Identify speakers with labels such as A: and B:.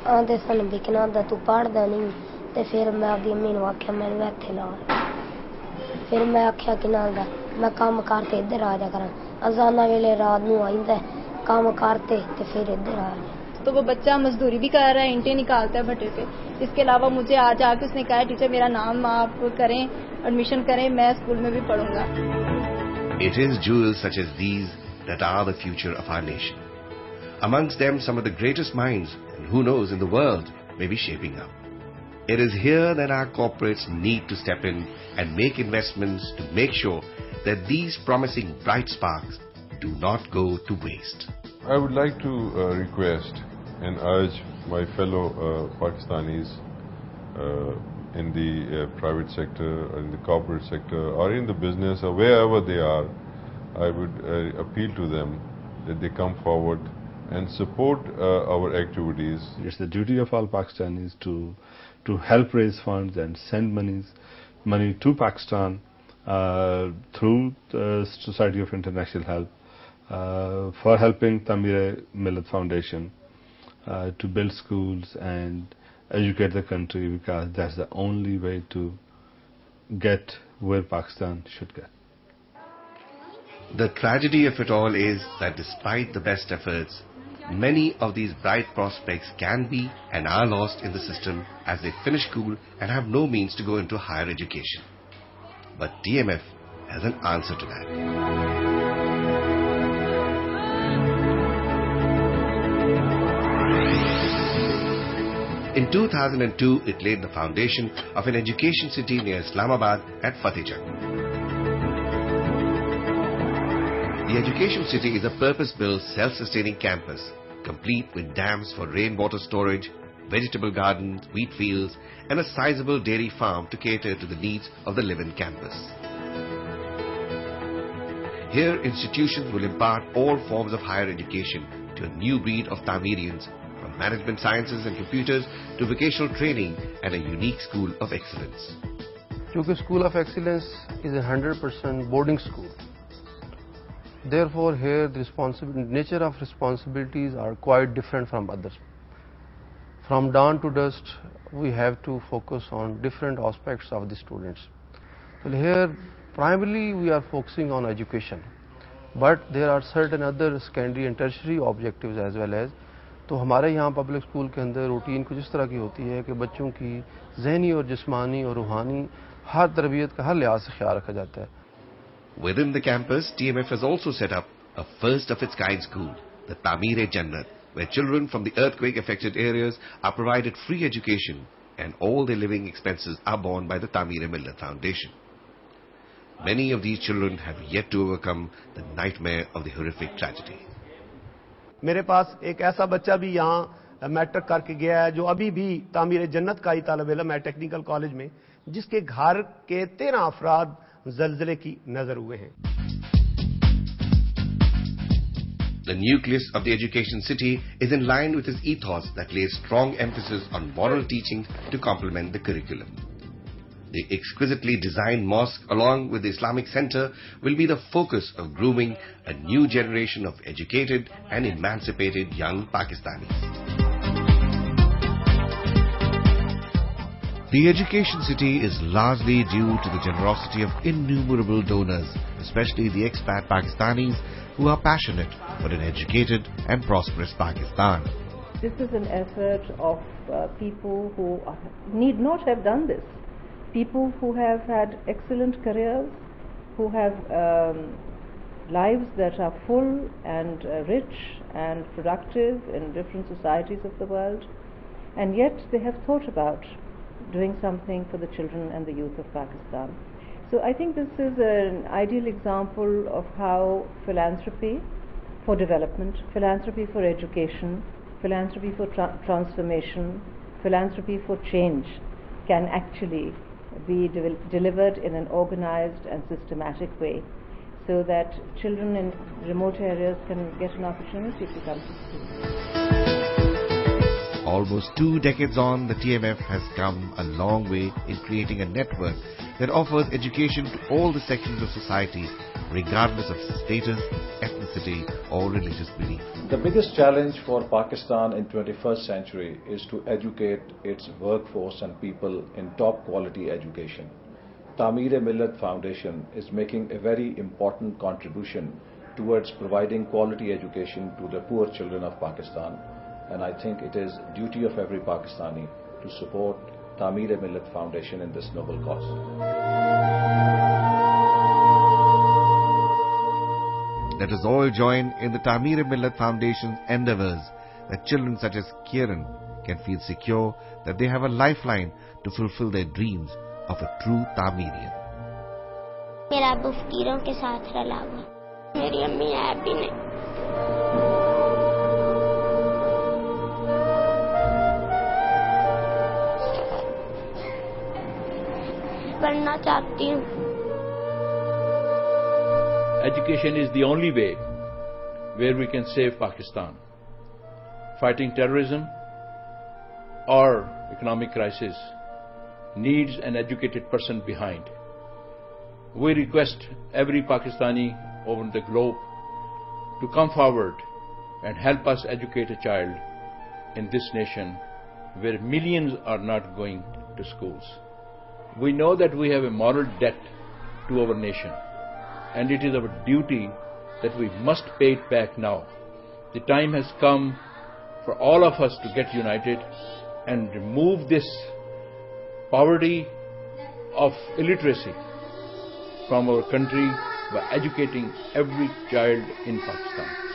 A: आंदे सन भी कि ना तू पढ़दा नहीं ते फिर मैं अपनी अम्मी नूं आख्या मैनूं इत्थे ला फिर मैं आख्या कि ना मैं काम करते इधर आ जा करा अजाना वेले रात नूं आइंदा काम करते ते फिर इधर आ जा
B: तो वो बच्चा मजदूरी भी कर रहा है, ईंटें निकालता है भट्टे से। इसके अलावा मुझे आज आके उसने कहा टीचर मेरा नाम आप करें, एडमिशन करें, मैं स्कूल में भी पढ़ूंगा।
C: It is jewels such as these that are the future of our nation. Amongst them, some of the greatest minds, and who knows, in the world, may be shaping up. It is here that our corporates need to step in and make investments to make sure that these promising bright sparks do not go to waste.
D: I would like to request and urge my fellow Pakistanis in the private sector, or in the corporate sector, or in the business, or wherever they are, I would appeal to them that they come forward and support our activities.
E: It's the duty of all Pakistanis to help raise funds and send money to Pakistan through the Society of International Help for helping Tamir Millat Foundation to build schools and educate the country, because that's the only way to get where Pakistan should get.
C: The tragedy of it all is that despite the best efforts, many of these bright prospects can be and are lost in the system as they finish school and have no means to go into higher education. But TMF has an answer to that. In 2002, it laid the foundation of an education city near Islamabad at Fatehganj. The education city is a purpose-built, self-sustaining campus, complete with dams for rainwater storage, vegetable gardens, wheat fields, and a sizable dairy farm to cater to the needs of the live-in campus. Here, institutions will impart all forms of higher education to a new breed of Tamirians, from management sciences and computers to vocational training and a unique school of excellence.
F: Because School of Excellence is a 100% boarding school. Therefore, here the nature of responsibilities are quite different from others. From dawn to dusk, we have to focus on different aspects of the students. So here, primarily we are focusing on education, but there are certain other secondary and tertiary objectives as well as. तो हमारे यहाँ public school के अंदर routine कुछ इस तरह की होती है कि बच्चों की ज़हनी और जिस्मानी और रूहानी हर तरबियत का हर लिहाज से ख्याल रखा जाता है.
C: Within the campus, TMF has also set up a first-of-its-kind school, the Tamir Jannat, where children from the earthquake-affected areas are provided free education and all their living expenses are borne by the Tamir Millat Foundation. Many of these children have yet to overcome the nightmare of the horrific tragedy.
G: मेरे पास एक ऐसा बच्चा भी यहाँ matric करके गया है जो अभी भी तामीर जन्नत का ही तालिब इल्म है टेक्निकल कॉलेज में, जिसके घर के 13 अफराद ज़लज़ले की नजर हुए हैं.
C: The nucleus of the education city is in line with its ethos that lays strong emphasis on moral teaching to complement the curriculum. The exquisitely designed mosque, along with the Islamic Center, will be the focus of grooming a new generation of educated and emancipated young Pakistanis. The education city is largely due to the generosity of innumerable donors, especially the expat Pakistanis who are passionate for an educated and prosperous Pakistan.
H: This is an effort of people who need not have done this. People who have had excellent careers, who have lives that are full and rich and productive in different societies of the world, and yet they have thought about doing something for the children and the youth of Pakistan. So I think this is an ideal example of how philanthropy for development, philanthropy for education, philanthropy for transformation, philanthropy for change can actually be delivered in an organized and systematic way, so that children in remote areas can get an opportunity to come to school.
C: Almost 2 decades on, the TMF has come a long way in creating a network that offers education to all the sections of society regardless of status, ethnicity, or religious belief.
I: The biggest challenge for Pakistan in 21st century is to educate its workforce and people in top quality education. Tameer-e-Millat Foundation is making a very important contribution towards providing quality education to the poor children of Pakistan, and I think it is duty of every Pakistani to support Tameer-e-Millat Foundation in this noble cause.
C: Let us all join in the Tameer-e-Millat Foundation's endeavors that children such as Kieran can feel secure that they have a lifeline to fulfill their dreams of a true Tamirian.
J: मेरा अब्बू फकीरों के साथ रला हुआ, मेरी अम्मी है भी नहीं। पढ़ना चाहती हूँ।
K: Education is the only way where we can save Pakistan. Fighting terrorism or economic crisis needs an educated person behind. We request every Pakistani over the globe to come forward and help us educate a child in this nation where millions are not going to schools. We know that we have a moral debt to our nation, and it is our duty that we must pay it back now. The time has come for all of us to get united and remove this poverty of illiteracy from our country by educating every child in Pakistan.